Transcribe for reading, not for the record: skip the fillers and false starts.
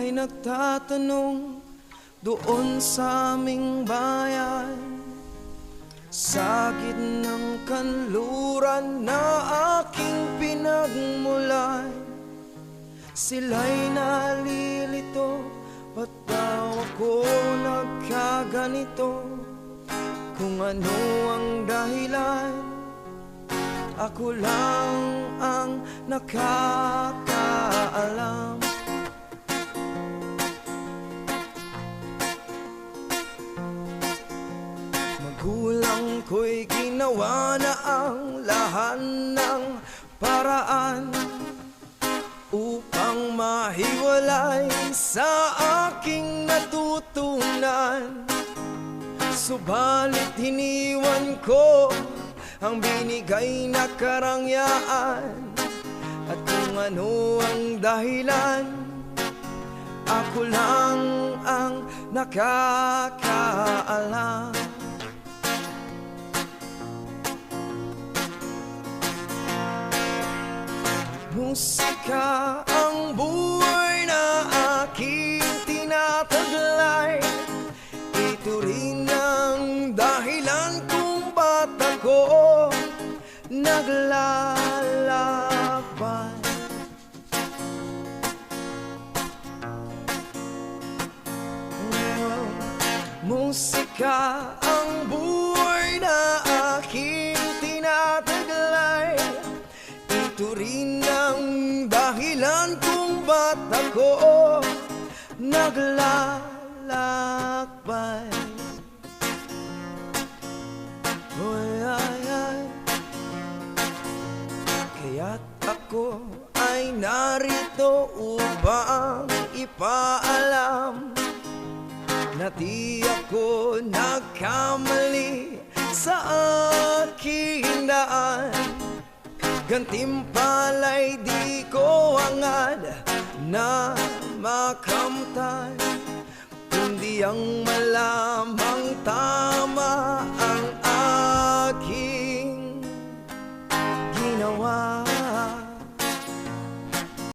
ay nagtatanong doon sa aming bayan, sa gitnang kanluran na aking pinagmulan. Sila'y nalilito, ba't daw ako nagkaganito? Kung ano ang dahilan, ako lang ang nakakaalam. Magulang ko'y ginawa na ang lahat ng paraan upang mahiwalay sa aking natutunan. Subalit hiniwan ko ang binigay na karangyaan, at kung ano ang dahilan, ako lang ang nakakaalam. Musika ang buhay na aking tinataglay. Ito rin ang dahilan kung ba't ako naglalakbay. Musika ang buhay na aking tinataglay. Ito rin ang dahilan kung ba't ako naglalakbay. Kaya't ako ay narito upang ipaalam na di ako nagkamali sa aking daan. Gantimpala'y di ko hangad na makamtan, kundi ang malamang tayo